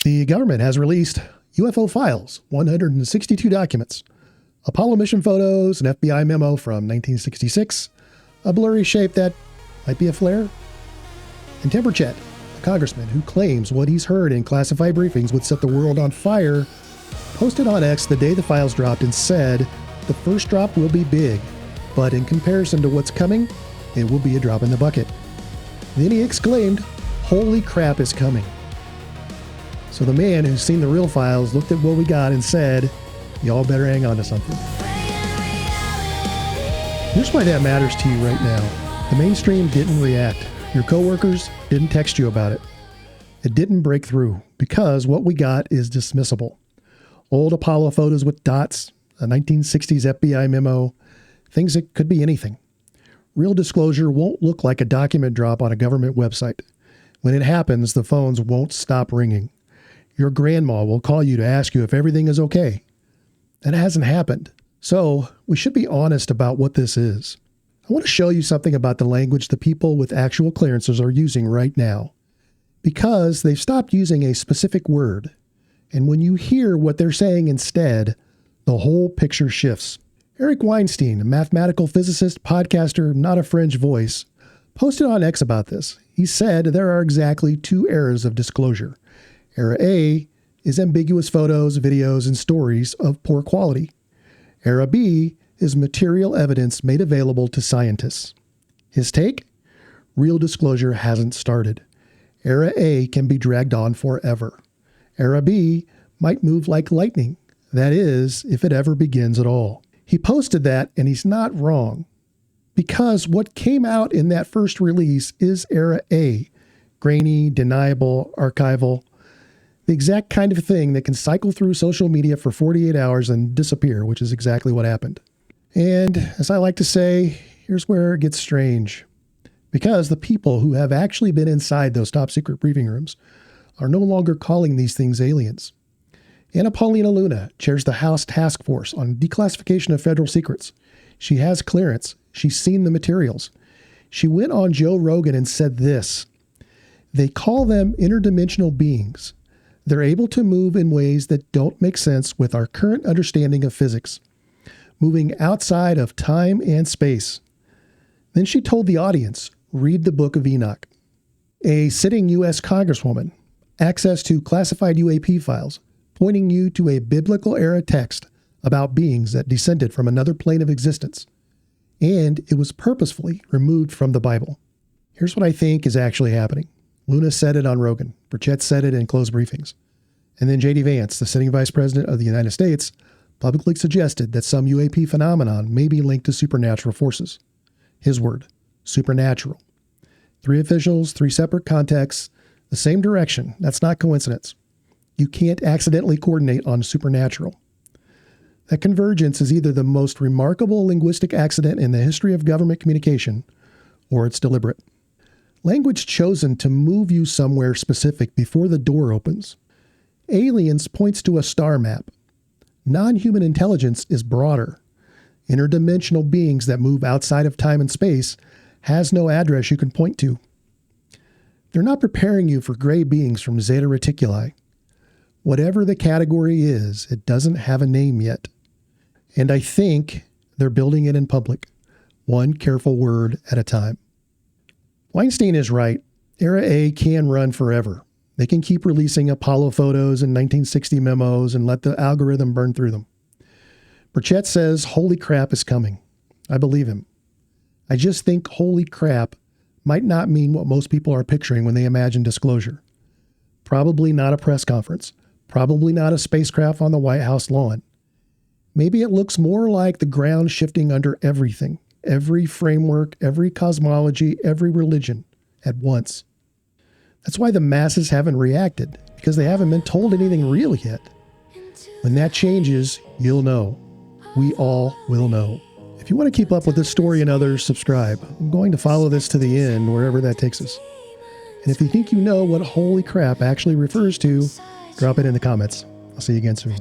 The government has released UFO files, 162 documents, Apollo mission photos, an FBI memo from 1966, a blurry shape that might be a flare, and Tim Burchett, a congressman who claims what he's heard in classified briefings would set the world on fire, posted on X the day the files dropped and said, the first drop will be big, but in comparison to what's coming, it will be a drop in the bucket. Then he exclaimed, holy crap is coming. So the man who's seen the real files looked at what we got and said, y'all better hang on to something. Here's why that matters to you right now. The mainstream didn't react. Your coworkers didn't text you about it. It didn't break through because what we got is dismissible. Old Apollo photos with dots, a 1960s FBI memo, things that could be anything. Real disclosure won't look like a document drop on a government website. When it happens, the phones won't stop ringing. Your grandma will call you to ask you if everything is okay. That hasn't happened. So we should be honest about what this is. I want to show you something about the language the people with actual clearances are using right now. Because they've stopped using a specific word. And when you hear what they're saying instead, the whole picture shifts. Eric Weinstein, a mathematical physicist, podcaster, not a French voice, posted on X about this. He said there are exactly two eras of disclosure. Era A is ambiguous photos, videos, and stories of poor quality. Era B is material evidence made available to scientists. His take? Real disclosure hasn't started. Era A can be dragged on forever. Era B might move like lightning. That is, if it ever begins at all. He posted that, and he's not wrong. Because what came out in that first release is Era A. Grainy, deniable, archival. The exact kind of thing that can cycle through social media for 48 hours and disappear, which is exactly what happened. And as I like to say, here's where it gets strange. Because the people who have actually been inside those top secret briefing rooms are no longer calling these things aliens. Anna Paulina Luna chairs the House Task Force on Declassification of Federal Secrets. She has clearance. She's seen the materials. She went on Joe Rogan and said this. They call them interdimensional beings. They're able to move in ways that don't make sense with our current understanding of physics, moving outside of time and space. Then she told the audience, read the Book of Enoch. A sitting U.S. congresswoman, access to classified UAP files, pointing you to a biblical era text about beings that descended from another plane of existence. And it was purposefully removed from the Bible. Here's what I think is actually happening. Luna said it on Rogan. Burchett said it in closed briefings. And then J.D. Vance, the sitting vice president of the United States, publicly suggested that some UAP phenomenon may be linked to supernatural forces. His word, supernatural. 3 officials, 3 separate contexts, the same direction. That's not coincidence. You can't accidentally coordinate on supernatural. That convergence is either the most remarkable linguistic accident in the history of government communication, or it's deliberate. Language chosen to move you somewhere specific before the door opens. Aliens points to a star map. Non-human intelligence is broader. Interdimensional beings that move outside of time and space has no address you can point to. They're not preparing you for gray beings from Zeta Reticuli. Whatever the category is, it doesn't have a name yet. And I think they're building it in public, one careful word at a time. Weinstein is right. Era A can run forever. They can keep releasing Apollo photos and 1960 memos and let the algorithm burn through them. Burchett says, holy crap is coming. I believe him. I just think holy crap might not mean what most people are picturing when they imagine disclosure. Probably not a press conference. Probably not a spacecraft on the White House lawn. Maybe it looks more like the ground shifting under everything. Every framework, every cosmology, every religion at once. That's why the masses haven't reacted, because they haven't been told anything real yet. When that changes, you'll know. We all will know. If you want to keep up with this story and others, subscribe. I'm going to follow this to the end, wherever that takes us. And if you think you know what holy crap actually refers to, drop it in the comments. I'll see you again soon.